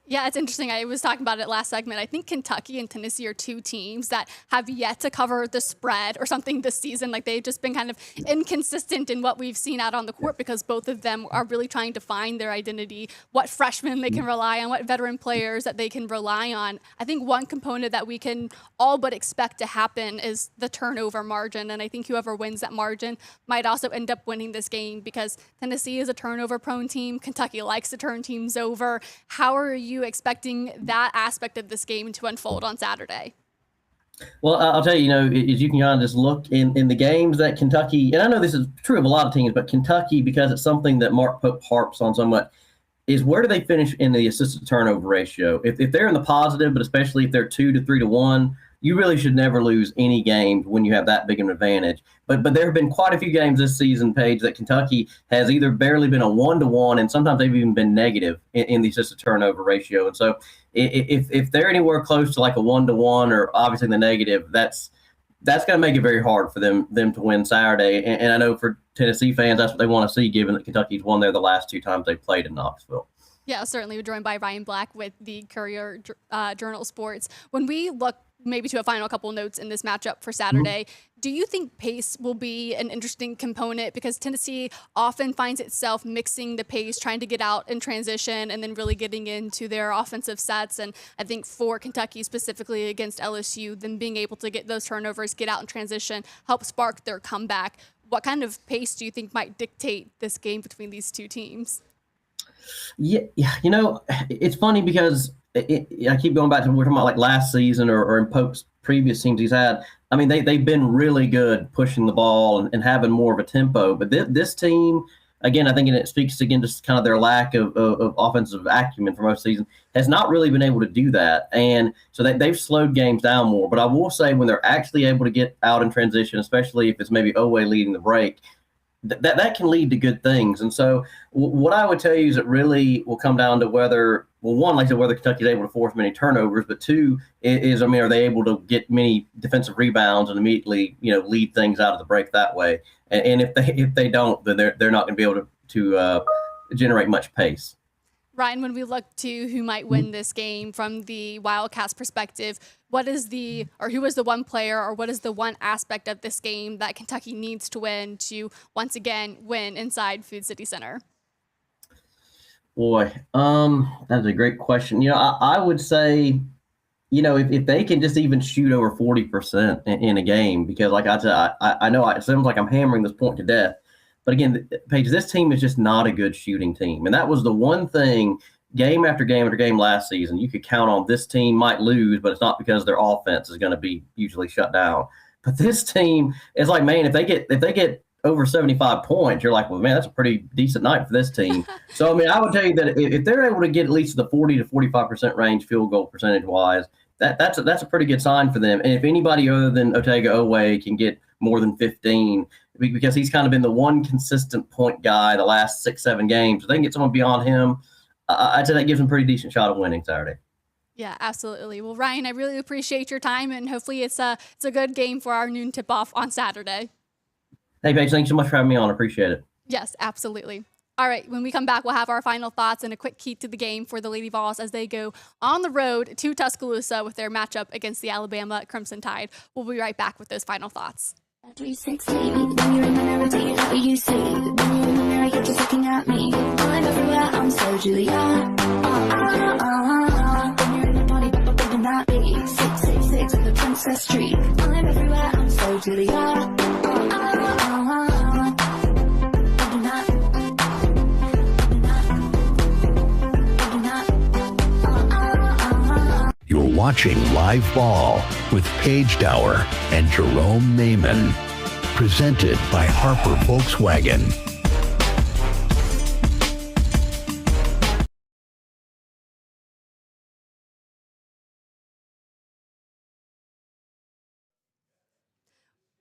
Yeah, it's interesting. I was talking about it last segment. I think Kentucky and Tennessee are 2 teams that have yet to cover the spread or something this season. Like, they've just been kind of inconsistent in what we've seen out on the court because both of them are really trying to find their identity, what freshmen they can rely on, what veteran players that they can rely on. I think one component that we can all but expect to happen is the turnover margin. And I think whoever wins that margin might also end up winning this game because Tennessee is a turnover-prone team. Kentucky likes to turn teams over. How are you expecting that aspect of this game to unfold on Saturday? Well, I'll tell you, as you can kind of just look in the games that Kentucky, and I know this is true of a lot of teams, but Kentucky, because it's something that Mark Pope harps on so much, is where do they finish in the assisted turnover ratio? If they're in the positive, but especially if they're 2 to 3 to 1, you really should never lose any game when you have that big an advantage. But there have been quite a few games this season, Paige, that Kentucky has either barely been a 1-to-1, and sometimes they've even been negative in the assisted turnover ratio. And so if they're anywhere close to like a 1-to-1 or obviously the negative, that's that's going to make it very hard for them to win Saturday. And I know for Tennessee fans, that's what they want to see, given that Kentucky's won there the last 2 times they played in Knoxville. Yeah, certainly. We're joined by Ryan Black with the Courier Journal Sports. When we look maybe to a final couple notes in this matchup for Saturday, do you think pace will be an interesting component? Because Tennessee often finds itself mixing the pace, trying to get out in transition, and then really getting into their offensive sets. And I think for Kentucky specifically against LSU, them being able to get those turnovers, get out in transition, help spark their comeback. What kind of pace do you think might dictate this game between these two teams? Yeah, it's funny because I keep going back to we're talking about like last season or in Pope's previous teams he's had. I mean, they've been really good pushing the ball and having more of a tempo. But this team, again, I think it speaks again just kind of their lack of offensive acumen for most of the season, has not really been able to do that. And so they've slowed games down more. But I will say when they're actually able to get out in transition, especially if it's maybe Owe leading the break, that can lead to good things. And so what I would tell you is it really will come down to whether, well, one, like I said, whether Kentucky's able to force many turnovers, but two is, are they able to get many defensive rebounds and immediately, lead things out of the break that way? And if they don't, then they're not going to be able to generate much pace. Ryan, when we look to who might win this game from the Wildcats perspective, who is the one player or what is the one aspect of this game that Kentucky needs to win to once again win inside Food City Center? Boy, that's a great question. I would say, if they can just even shoot over 40% in a game, because like I said, I know it seems like I'm hammering this point to death. But again, Paige, this team is just not a good shooting team. And that was the one thing game after game after game last season you could count on. This team might lose, but it's not because their offense is going to be usually shut down. But this team is like, man, if they get over 75 points, you're like, well, man, that's a pretty decent night for this team. So, I would tell you that if they're able to get at least the 40 to 45% range field goal percentage-wise, that's a pretty good sign for them. And if anybody other than Otega Owe can get more than 15, because he's kind of been the one consistent point guy the last 6-7 games, if they can get someone beyond him, I'd say that gives them a pretty decent shot of winning Saturday. Yeah, absolutely. Well, Ryan, I really appreciate your time, and hopefully it's a good game for our noon tip-off on Saturday. Hey, Paige, thanks so much for having me on. I appreciate it. Yes, absolutely. All right, when we come back, we'll have our final thoughts and a quick key to the game for the Lady Vols as they go on the road to Tuscaloosa with their matchup against the Alabama Crimson Tide. We'll be right back with those final thoughts. 360. When you're in the mirror, do you know what you see? When you're in the mirror, you're just looking at me. I'm everywhere, I'm so Julia. When you're in the party, people thinking that me. 666 on the Princess Street. I'm everywhere, I'm so Julia. You're watching Live Ball with Paige Dauer and Jeronne Maymon. Presented by Harper Volkswagen.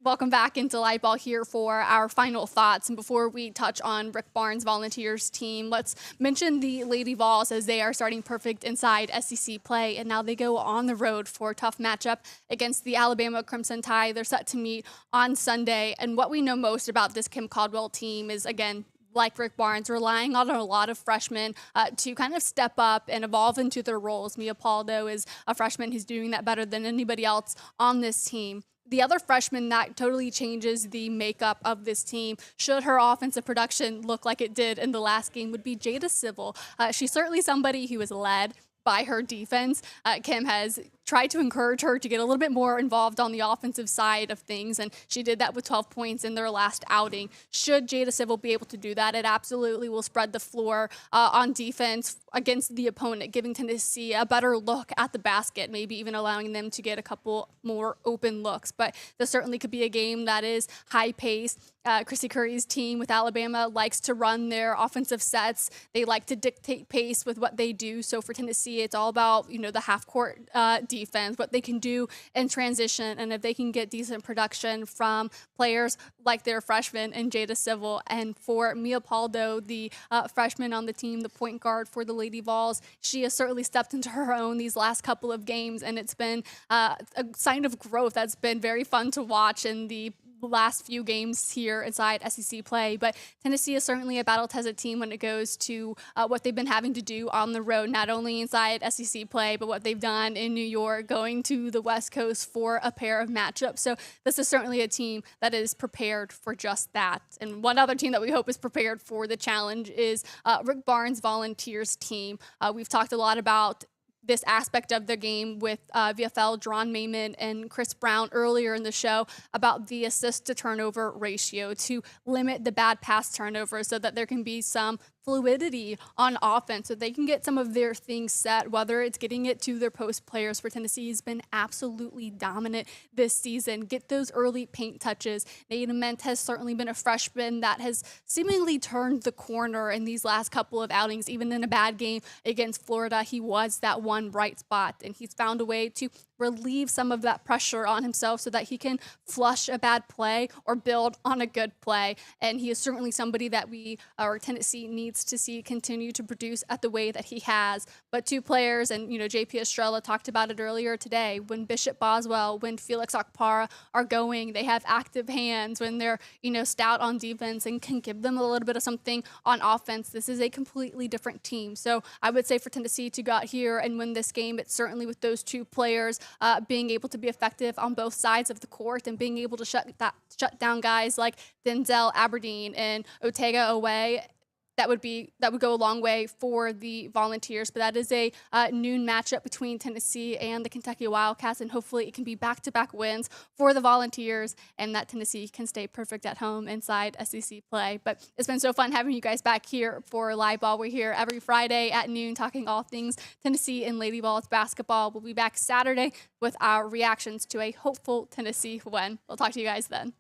Welcome back into Live Ball here for our final thoughts. And before we touch on Rick Barnes' Volunteers team, let's mention the Lady Vols as they are starting perfect inside SEC play. And now they go on the road for a tough matchup against the Alabama Crimson Tide. They're set to meet on Sunday. And what we know most about this Kim Caldwell team is, again, like Rick Barnes, relying on a lot of freshmen to kind of step up and evolve into their roles. Mia Paldo is a freshman who's doing that better than anybody else on this team. The other freshman that totally changes the makeup of this team, should her offensive production look like it did in the last game, would be Jada Civil. She's certainly somebody who is led by her defense. Kim has tried to encourage her to get a little bit more involved on the offensive side of things, and she did that with 12 points in their last outing. Should Jada Civil be able to do that, it absolutely will spread the floor on defense against the opponent, giving Tennessee a better look at the basket, maybe even allowing them to get a couple more open looks. But this certainly could be a game that is high pace. Chrissy Curry's team with Alabama likes to run their offensive sets. They like to dictate pace with what they do. So for Tennessee, it's all about, the half-court defense defense, what they can do in transition, and if they can get decent production from players like their freshman and Jada Civil. And for Mia Paldo, the freshman on the team, the point guard for the Lady Vols, she has certainly stepped into her own these last couple of games, and it's been a sign of growth that's been very fun to watch in the last few games here inside SEC play. But Tennessee is certainly a battle-tested team when it goes to what they've been having to do on the road, not only inside SEC play, but what they've done in New York, going to the West Coast for a pair of matchups. So this is certainly a team that is prepared for just that. And one other team that we hope is prepared for the challenge is Rick Barnes' Volunteers team. We've talked a lot about this aspect of the game with VFL Jeronne Maymon and Chris Brown earlier in the show about the assist to turnover ratio to limit the bad pass turnovers so that there can be some fluidity on offense so they can get some of their things set, whether it's getting it to their post players. For Tennessee has been absolutely dominant this season. Get those early paint touches. Nate Ament has certainly been a freshman that has seemingly turned the corner in these last couple of outings. Even in a bad game against Florida, he was that one bright spot, and he's found a way to relieve some of that pressure on himself so that he can flush a bad play or build on a good play. And he is certainly somebody that Tennessee needs to see continue to produce at the way that he has. But two players, and JP Estrella talked about it earlier today, when Bishop Boswell, when Felix Okpara are going, they have active hands. When they're stout on defense and can give them a little bit of something on offense, this is a completely different team. So I would say for Tennessee to go out here and win this game, it's certainly with those two players being able to be effective on both sides of the court and being able to shut down guys like Denzel Aberdeen and Otega Owe. That would go a long way for the Volunteers. But that is a noon matchup between Tennessee and the Kentucky Wildcats, and hopefully it can be back-to-back wins for the Volunteers and that Tennessee can stay perfect at home inside SEC play. But it's been so fun having you guys back here for Live Ball. We're here every Friday at noon talking all things Tennessee and Lady Vols basketball. We'll be back Saturday with our reactions to a hopeful Tennessee win. We'll talk to you guys then.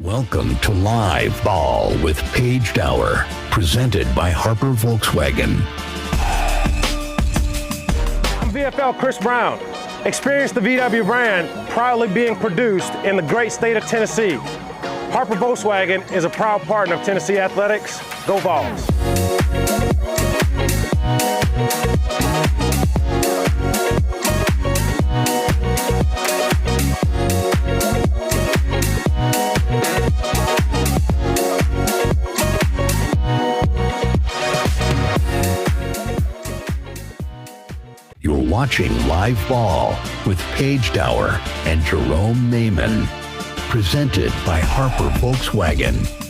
Welcome to Live Ball with Paige Dauer, presented by Harper Volkswagen. I'm VFL Chris Brown. Experience the VW brand proudly being produced in the great state of Tennessee. Harper Volkswagen is a proud partner of Tennessee Athletics. Go Vols! You're watching Live Ball with Paige Dauer and Jeronne Maymon. Presented by Harper Volkswagen.